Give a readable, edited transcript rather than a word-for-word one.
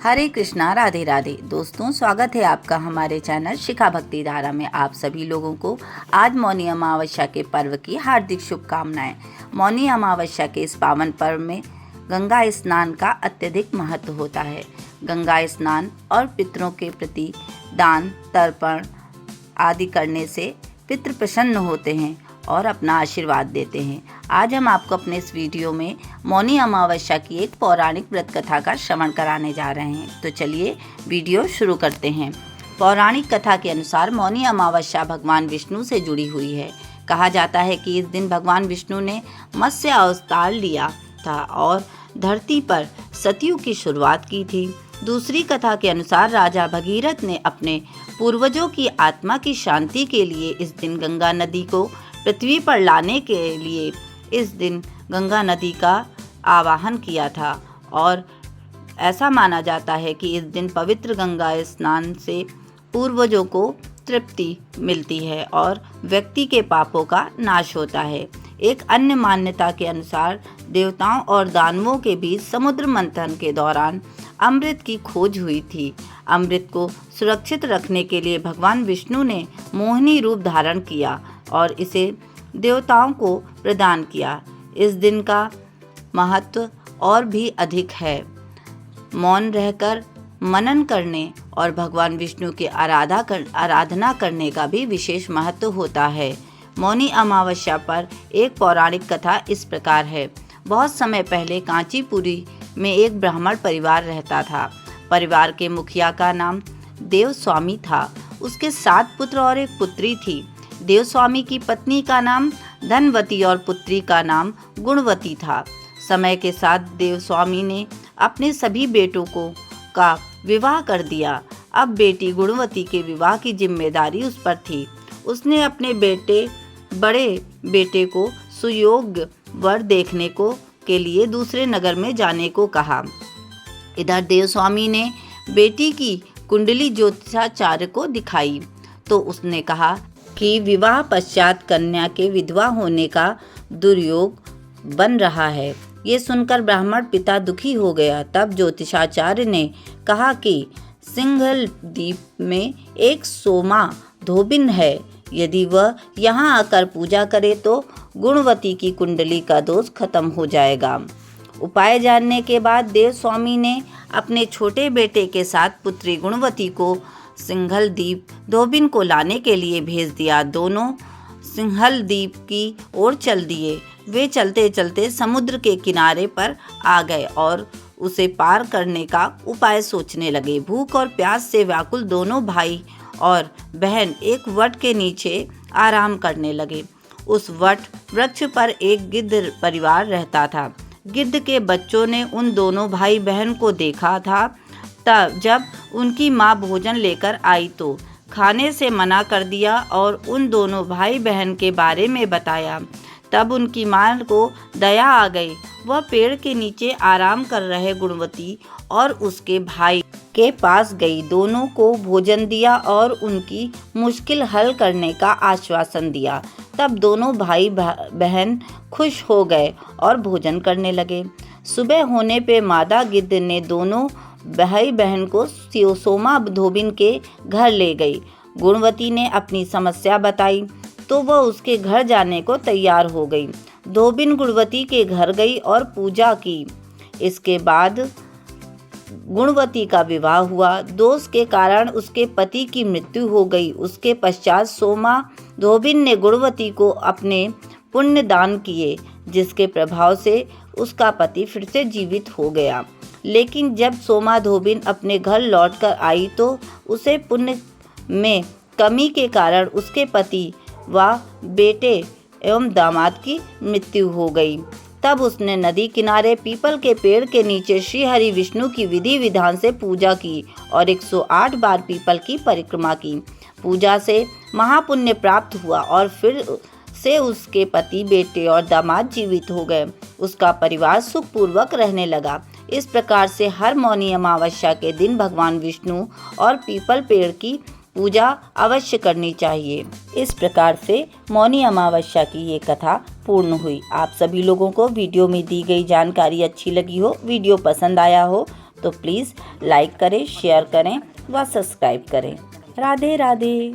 हरे कृष्णा, राधे राधे। दोस्तों, स्वागत है आपका हमारे चैनल शिखा भक्ति धारा में। आप सभी लोगों को आज मौनी अमावस्या के पर्व की हार्दिक शुभकामनाएं। मौनी अमावस्या के इस पावन पर्व में गंगा स्नान का अत्यधिक महत्व होता है। गंगा स्नान और पितरों के प्रति दान तर्पण आदि करने से पितृ प्रसन्न होते हैं और अपना आशीर्वाद देते हैं। आज हम आपको अपने इस वीडियो में मौनी अमावस्या की एक पौराणिक व्रत कथा का श्रवण कराने जा रहे हैं। तो चलिए वीडियो शुरू करते हैं। पौराणिक कथा के अनुसार मौनी अमावस्या भगवान विष्णु से जुड़ी हुई है। कहा जाता है कि इस दिन भगवान विष्णु ने मत्स्य अवतार लिया था और धरती पर सतयुग की शुरुआत की थी। दूसरी कथा के अनुसार राजा भगीरथ ने अपने पूर्वजों की आत्मा की शांति के लिए इस दिन गंगा नदी को पृथ्वी पर लाने के लिए इस दिन गंगा नदी का आवाहन किया था और ऐसा माना जाता है कि इस दिन पवित्र गंगा स्नान से पूर्वजों को तृप्ति मिलती है और व्यक्ति के पापों का नाश होता है। एक अन्य मान्यता के अनुसार देवताओं और दानवों के बीच समुद्र मंथन के दौरान अमृत की खोज हुई थी। अमृत को सुरक्षित रखने के लिए भगवान विष्णु ने मोहिनी रूप धारण किया और इसे देवताओं को प्रदान किया। इस दिन का महत्व और भी अधिक है। मौन रहकर मनन करने और भगवान विष्णु की आराधना करने का भी विशेष महत्व होता है। मौनी अमावस्या पर एक पौराणिक कथा इस प्रकार है। बहुत समय पहले कांचीपुरी में एक ब्राह्मण परिवार रहता था। परिवार के मुखिया का नाम देवस्वामी था। उसके 7 पुत्र और एक पुत्री थी। देवस्वामी की पत्नी का नाम धनवती और पुत्री का नाम गुणवती था। समय के साथ देवस्वामी ने अपने सभी बेटों का विवाह कर दिया। अब बेटी गुणवती के विवाह की जिम्मेदारी उस पर थी। उसने अपने बड़े बेटे को सुयोग्य वर देखने के लिए दूसरे नगर में जाने को कहा। इधर देवस्वामी ने बेटी की कुंडली ज्योतिषाचार्य को दिखाई तो उसने कहा कि विवाह पश्चात कन्या के विधवा होने का दुर्योग बन रहा है। ये सुनकर ब्राह्मण पिता दुखी हो गया। तब ज्योतिषाचार्य ने कहा कि सिंघल द्वीप में एक सोमा धोबिन है। यदि वह यहाँ आकर पूजा करे तो गुणवती की कुंडली का दोष खत्म हो जाएगा। उपाय जानने के बाद देवस्वामी ने अपने छोटे बेटे के साथ पुत्री गुणवती को सिंघल द्वीप धोबिन को लाने के लिए भेज दिया। दोनों सिंघल द्वीप की ओर चल दिए। वे चलते चलते समुद्र के किनारे पर आ गए और उसे पार करने का उपाय सोचने लगे। भूख और प्यास से व्याकुल दोनों भाई और बहन एक वट के नीचे आराम करने लगे। उस वट वृक्ष पर एक गिद्ध परिवार रहता था। गिद्ध के बच्चों ने उन दोनों भाई बहन को देखा था। तब जब उनकी माँ भोजन लेकर आई तो खाने से मना कर दिया और उन दोनों भाई बहन के बारे में बताया। तब उनकी माँ को दया आ गई। वह पेड़ के नीचे आराम कर रहे गुणवती और उसके भाई के पास गई। दोनों को भोजन दिया और उनकी मुश्किल हल करने का आश्वासन दिया। तब दोनों भाई बहन खुश हो गए और भोजन करने लगे। सुबह होने पे मादा गिद्ध ने दोनों भाई बहन को सोमा धोबिन के घर ले गई। गुणवती ने अपनी समस्या बताई तो वह उसके घर जाने को तैयार हो गई। धोबिन गुणवती के घर गई और पूजा की। इसके बाद गुणवती का विवाह हुआ। दोष के कारण उसके पति की मृत्यु हो गई। उसके पश्चात सोमा धोबिन ने गुणवती को अपने पुण्य दान किए, जिसके प्रभाव से उसका पति फिर से जीवित हो गया। लेकिन जब सोमा धोबिन अपने घर लौटकर आई तो उसे पुण्य में कमी के कारण उसके पति व बेटे एवं दामाद की मृत्यु हो गई। तब उसने नदी किनारे पीपल के पेड़ के नीचे श्री हरि विष्णु की विधि विधान से पूजा की और 108 बार पीपल की परिक्रमा की। पूजा से महापुण्य प्राप्त हुआ और फिर से उसके पति, बेटे और दामाद जीवित हो गए। उसका परिवार सुखपूर्वक रहने लगा। इस प्रकार से हर मौनी अमावस्या के दिन भगवान विष्णु और पीपल पेड़ की पूजा अवश्य करनी चाहिए। इस प्रकार से मौनी अमावस्या की ये कथा पूर्ण हुई। आप सभी लोगों को वीडियो में दी गई जानकारी अच्छी लगी हो, वीडियो पसंद आया हो तो प्लीज़ लाइक करें, शेयर करें व सब्सक्राइब करें। राधे राधे।